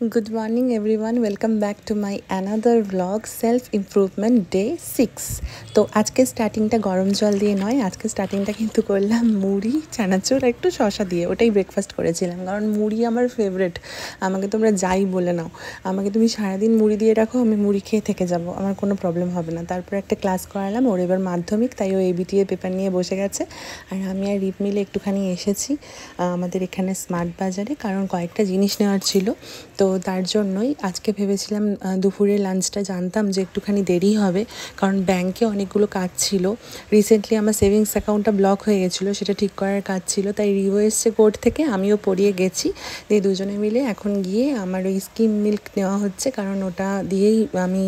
Good morning everyone, welcome back to my another vlog self improvement day 6। তো আজকে স্টার্টিংটা গরম জল দিয়ে নয়, আজকে স্টার্টিংটা কিন্তু করলাম মুড়ি চানাচুর একটু শসা দিয়ে। ওটাই ব্রেকফাস্ট করেছিলাম, কারণ মুড়ি আমার ফেভারিট। আমাকে তোমরা যাই বলে নাও, আমাকে তুমি সারাদিন মুড়ি দিয়ে রাখো, আমি মুড়ি খেয়ে থেকে যাব, আমার কোনো প্রবলেম হবে না। তারপর একটা ক্লাস করালাম, ওর এবার মাধ্যমিক, তাই ও এবিটিএ পেপার নিয়ে বসে গেছে। আর আমি আর রিপ মিলে একটুখানি এসেছি আমাদের এখানে স্মার্ট বাজারে, কারণ কয়েকটা জিনিস নেওয়ার ছিল। তো তার জন্যই আজকে ভেবেছিলাম দুপুরের লাঞ্চটা, জানতাম যে একটুখানি দেরি হবে, কারণ ব্যাংকে অনেকগুলো কাজ ছিল। রিসেন্টলি আমার সেভিংস অ্যাকাউন্টটা ব্লক হয়ে গেছিলো, সেটা ঠিক করার কাজ ছিল। তাই রিভো এসছে কোর্ট থেকে, আমিও পড়িয়ে গেছি। দিয়ে দুজনে মিলে এখন গিয়ে আমার ওই স্কিম মিল্ক নেওয়া হচ্ছে, কারণ ওটা দিয়েই আমি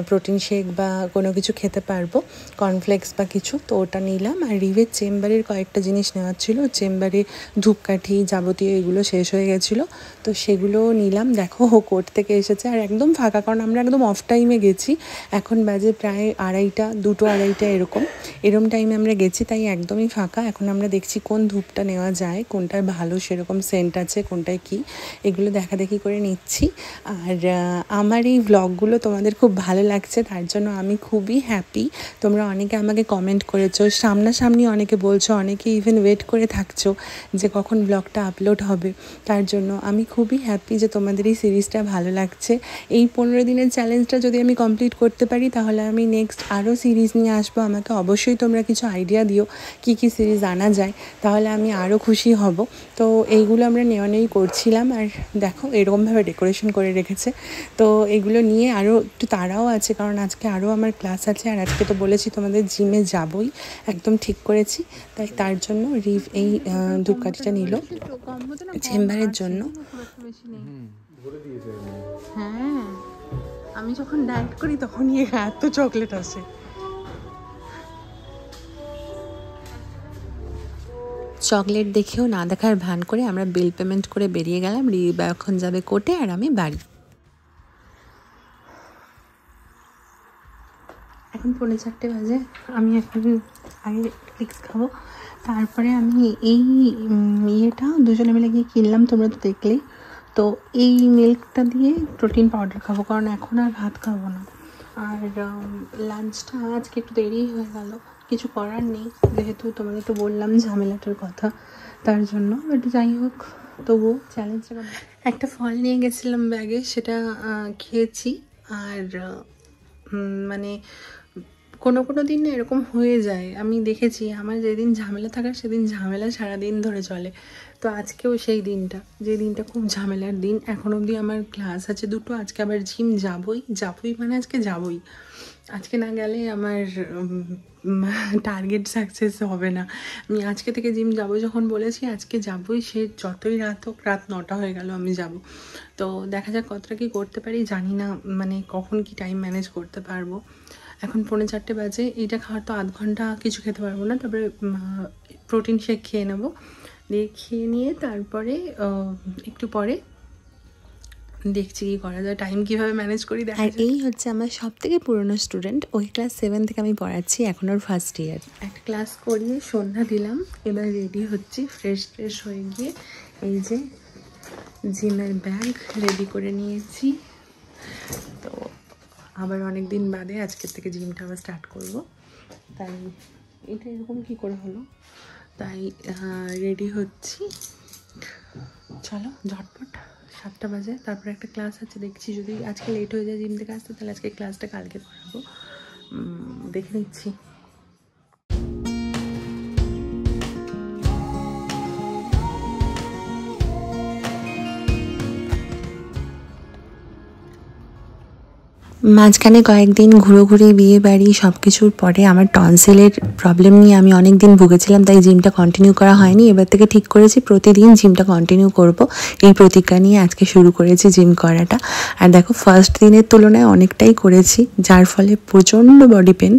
প্রোটিন শেক বা কোনো কিছু খেতে পারবো, কর্নফ্লেক্স বা কিছু। তো ওটা নিলাম। আর রিভের চেম্বারের কয়েকটা জিনিস নেওয়ার ছিল, চেম্বারে ধূপকাঠি যাবতীয় এগুলো শেষ হয়ে গেছিলো, তো সেগুলো নিলাম। দেখো ও কোর্ট থেকে এসেছে আর একদম ফাঁকা, কারণ আমরা একদম অফ টাইমে গেছি। এখন বাজে প্রায় 2:30 এরম টাইমে আমরা গেছি, তাই একদমই ফাঁকা। এখন আমরা দেখছি কোন ধূপটা নেওয়া যায়, কোনটায় ভালো সেরকম সেন্ট আছে, কোনটায় কি, এগুলো দেখাদেখি করে নিচ্ছি। আর আমার এই ভ্লগগুলো তোমাদের খুব ভালো লাগছে, তার জন্য আমি খুবই হ্যাপি। তোমরা অনেকে আমাকে কমেন্ট করেছো, সামনাসামনি অনেকে বলছো, অনেকে ইভেন ওয়েট করে থাকছো যে কখন ব্লগটা আপলোড হবে। তার জন্য আমি খুবই হ্যাপি যে তোমাদের এই সিরিজটা ভালো লাগছে। এই 15 দিনের চ্যালেঞ্জটা যদি আমি কমপ্লিট করতে পারি, তাহলে আমি নেক্সট আরও সিরিজ নিয়ে আসবো। আমাকে অবশ্যই তোমরা কিছু আইডিয়া দিও কী কী সিরিজ আনা যায়, তাহলে আমি আরও খুশি হব। তো এইগুলো আমরা নেওয়া করছিলাম। আর দেখো এরকমভাবে ডেকোরেশন করে রেখেছে। তো এগুলো নিয়ে আরও একটু তাড়াও আছে, কারণ আজকে আরও আমার ক্লাস আছে। আর আজকে তো বলেছি তোমাদের জিমে যাবই, একদম ঠিক করেছি। তাই তার জন্য রিভ এই ধূপকাঠিটা নিল চেম্বারের জন্য। হ্যাঁ, আমি যখন ডায়েট করি তখনই এত চকলেট আসে। চকলেট দেখেও না দেখার ভান করে আমরা বিল পেমেন্ট করে বেরিয়ে গেলাম। রিবা এখন যাবে কোর্টে আর আমি বাড়ি। এখন 4:45 বাজে। আমি এখন আগে ফিক্স খাবো, তারপরে আমি এই ইয়েটা দুজনে মিলে গিয়ে কিনলাম, তোমরা তো দেখলেই। তো এই মিল্কটা দিয়ে প্রোটিন পাউডার খাবো, কারণ এখন আর ভাত খাবো না। আর লাঞ্চটা আজকে একটু দেরি হয়ে গেল, কিছু করার নেই, যেহেতু তোমাদের তো বললাম ঝামেলাটার কথা, তার জন্য। বাট যাই হোক, তবুও চ্যালেঞ্জটা। একটা ফল নিয়ে গেছিলাম ব্যাগে, সেটা খেয়েছি। আর মানে কোনো দিন না এরকম হয়ে যায়, আমি দেখেছি আমার যেদিন ঝামেলা থাকার সেদিন ঝামেলা সারাদিন ধরে চলে। তো আজকেও সেই দিনটা, যে দিনটা খুব ঝামেলার দিন। এখন অবধি আমার ক্লাস আছে 2টো, আজকে আবার জিম যাবই মানে আজকে যাবই। আজকে না গেলে আমার টার্গেট সাকসেস হবে না। আমি আজকে থেকে জিম যাবো যখন বলেছি, আজকে যাবই, সে যতই রাত হোক, রাত 9টা হয়ে গেল আমি যাব। তো দেখা যাক কতটা কি করতে পারি, জানি না মানে কখন কি টাইম ম্যানেজ করতে পারবো। এখন 4:45 বাজে, এইটা খাওয়ার তো আধ ঘন্টা কিছু খেতে পারবো না, তারপরে প্রোটিন শেক খেয়ে নেবো। দিয়ে খেয়ে নিয়ে তারপরে একটু পরে দেখছি কী করা যায়, টাইম কীভাবে ম্যানেজ করি। আর এই হচ্ছে আমার সবথেকে পুরনো স্টুডেন্ট, ওই ক্লাস 7 থেকে আমি পড়াচ্ছি, এখন ওর ফার্স্ট ইয়ার। একটা ক্লাস করিয়ে সন্ধ্যা দিলাম, এবার রেডি হচ্ছি। ফ্রেশ হয়ে গিয়ে এই যে জিমের ব্যাগ রেডি করে নিয়েছি। তো আবার অনেক দিন বাদে আজকের থেকে জিমটা আবার স্টার্ট করব। তাই এটা এরকম কী করে হলো, তাই রেডি হচ্ছি। চলো ঝটপট, 7টা বাজে। তারপরে একটা ক্লাস আছে, দেখছি যদি আজকে লেট হয়ে যায় জিম থেকে আসতে, তাহলে আজকে ক্লাসটা কালকে করাবো, দেখে নিচ্ছি। মাঝখানে কয়েকদিন ঘুরোঘুরি, বিয়ে বাড়ি সব কিছুর পরে আমার টনসিলের প্রবলেম নিয়ে আমি অনেক দিন ভুগেছিলাম, তাই জিমটা কন্টিনিউ করা হয়নি। এবার থেকে ঠিক করেছি প্রতিদিন জিমটা কন্টিনিউ করব, এই প্রতিজ্ঞা নিয়ে আজকে শুরু করেছি জিম করাটা। আর দেখো ফার্স্ট দিনের তুলনায় অনেকটাই করেছি, যার ফলে প্রচণ্ড বডি পেন।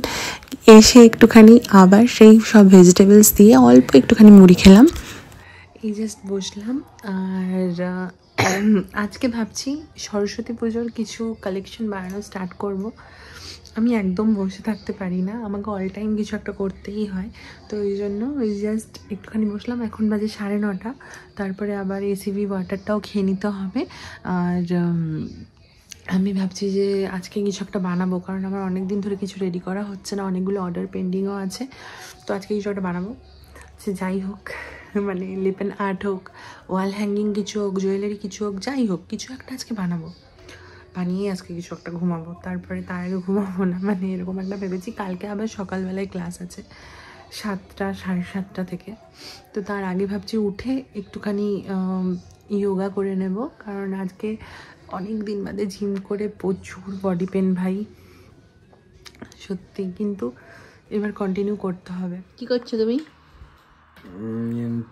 এসে একটুখানি আবার সেই সব ভেজিটেবলস দিয়ে অল্প একটুখানি মুড়ি খেলাম, এই জাস্ট বসলাম। আর আজকে ভাবছি সরস্বতী পুজোর কিছু কালেকশন বানানো স্টার্ট করব। আমি একদম বসে থাকতে পারি না, আমাকে অল টাইম কিছু একটা করতেই হয়। তো এই জন্য ওই জাস্ট একটুখানি বসলাম, এখন বাজে 9:30। তারপরে আবার এসিভি ওয়াটারটাও খেয়ে নিতে হবে। আর আমি ভাবছি যে আজকে কিছু একটা বানাবো, কারণ আমার অনেক দিন ধরে কিছু রেডি করা হচ্ছে না, অনেকগুলো অর্ডার পেন্ডিংও আছে। তো আজকে কিছু একটা বানাবো, সে যাই হোক, মানে লিপেন আর্ট হোক, ওয়াল হ্যাঙ্গিং কিছু হোক, জুয়েলারি কিছু হোক, যাই হোক কিছু একটা আজকে বানাবো। বানিয়ে আজকে কিছু একটা ঘুমাবো, তারপরে তার আগে ঘুমাবো না, মানে এরকম একটা ভেবেছি। কালকে আবার সকালবেলায় ক্লাস আছে 7টা 7:30 থেকে। তো তার আগে ভাবছি উঠে একটুখানি যোগা করে নেব, কারণ আজকে অনেক দিন বাদে জিম করে প্রচুর বডি পেন ভাই, সত্যি। কিন্তু এবার কন্টিনিউ করতে হবে। কি করছো তুমি?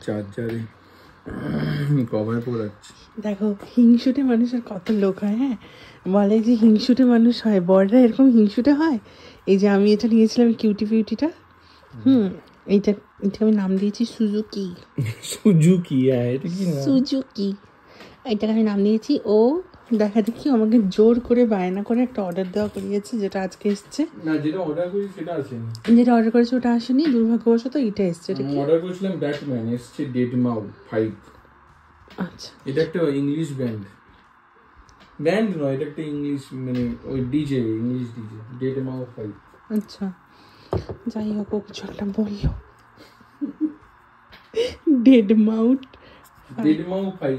চার্জারে কভার পড়াচ্ছি। দেখো হিংসুটে মানুষের কত লোক হয়। হ্যাঁ, বলে যে হিংসুটে মানুষ হয়, বড়রা এরকম হিংসুটে হয়। এই যে আমি এটা নিয়েছিলাম কিউটি বিউটিটা, এইটা আমি নাম দিয়েছি সুজুকি। সুজুকি? এটা কি নাম? সুজুকি, এইটাকে আমি নাম দিয়েছি। ও দেখা দেখি আমাকে জোর করে বায়না করে একটা অর্ডার দেওয়া করিয়েছে, যেটা আজকে এসছে। না, যেটা অর্ডার করি সেটা আসেনি। যেটা অর্ডার করেছে ওটা আসেনি, দুর্ভাগ্যবশত এটা এসছে। এটা কি অর্ডার করেছিলাম? ব্যাটম্যান, এসছে ডেডমাউ 5। আচ্ছা, এটা একটা ইংলিশ ব্যান্ড নয়, এটা একটা ইংলিশ, মানে ওই ডিজে, ইংলিশ ডিজে, ডেডমাউ 5। আচ্ছা, যাই হোক, ও কিছু একটা বললো। ডেডমাউ 5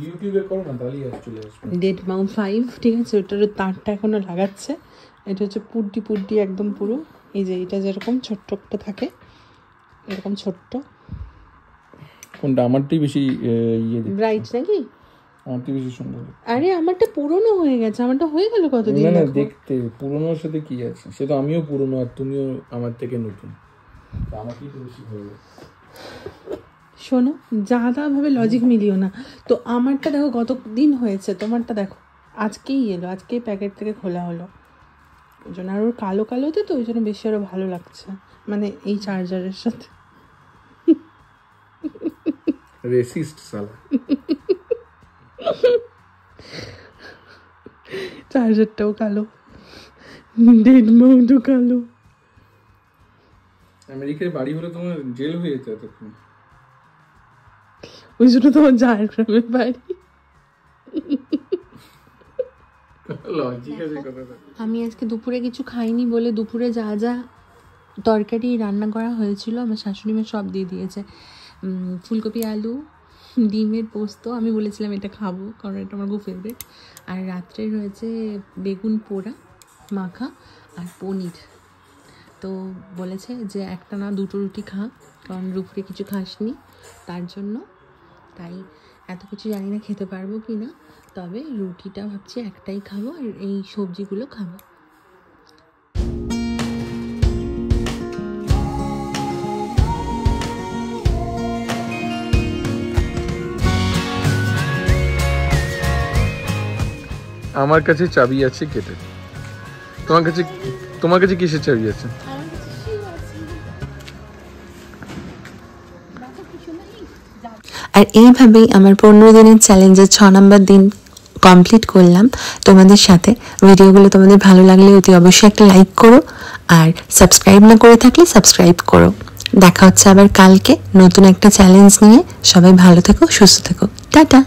ইউটিউবে করো না, তাহলেই চলে আসবে। ডেডমাউ 5, ঠিক আছে। ওটার তারটা এখনো লাগাচ্ছে। এটা হচ্ছে পুড্ডি একদম পুরো। এই যে এটা যেরকম ছোট্ট একটা থাকে, এরকম ছোট্ট। কোনটা? আমারটাই বেশি ব্রাইট নাকি? আমারটাই বেশি সুন্দর। আরে আমারটা পুরনো হয়ে গেছে, আমারটা হয়ে গেল কতদিন। না, দেখতে পুরনোর সাথে কি আছে, সে তো আমিও পুরনো আর তুমিও আমার থেকে নতুন, আমাকেই তো বেশি ভালো লাগে। শোনো, ভাবে লজিক মিলিও না। তো আমারটা দেখো কতদিন হয়েছে, তোমারটা দেখো আজকেই এলো, আজকেই প্যাকেট থেকে খোলা হলো। ওই জন্য আর ওর কালো কালোতে, তো ওই জন্য বেশি আরো ভালো লাগছে, মানে এই চার্জারের সাথে। রেসিস্ট শালা। চার্জারটাও কালো, ডেডমাউন্টও কালো। আমেরিকার বাড়ি হলে তোমার জেল হয়ে যেত তখন। ওই জন্য তোমার ঝাড়গ্রামের বাড়ি। আমি আজকে দুপুরে কিছু খাইনি বলে, দুপুরে যা যা তরকারি রান্না করা হয়েছিল আমার শাশুড়ি মা সব দিয়ে দিয়েছে। ফুলকপি, আলু, ডিমের পোস্ত। আমি বলেছিলাম এটা খাবো, কারণ এটা আমার খুব ফেভারিট। আর রাত্রে রয়েছে বেগুন পোড়া মাখা আর পনির। তো বলেছে যে একটা না দুটো রুটি খা, কারণ দুপুরে কিছু খাসনি, তার জন্য। তাই এত কিছু জানি না খেতে পারবো কি না, তবে রুটিটা ভাবছি একটাই খাবো, আর এই সবজিগুলো খাবো। আমার কাছে চাবি আছে কেটে। তোমার কাছে কিসের চাবি আছে? আর এইভাবেই আমার 15 দিনের চ্যালেঞ্জের 6 নম্বর দিন কমপ্লিট করলাম তোমাদের সাথে। ভিডিওগুলো তোমাদের ভালো লাগলে অতি অবশ্যই একটা লাইক করো, আর সাবস্ক্রাইব না করে থাকলে সাবস্ক্রাইব করো। দেখা হচ্ছে আবার কালকে নতুন একটা চ্যালেঞ্জ নিয়ে। সবাই ভালো থেকো, সুস্থ থেকো, টাটা।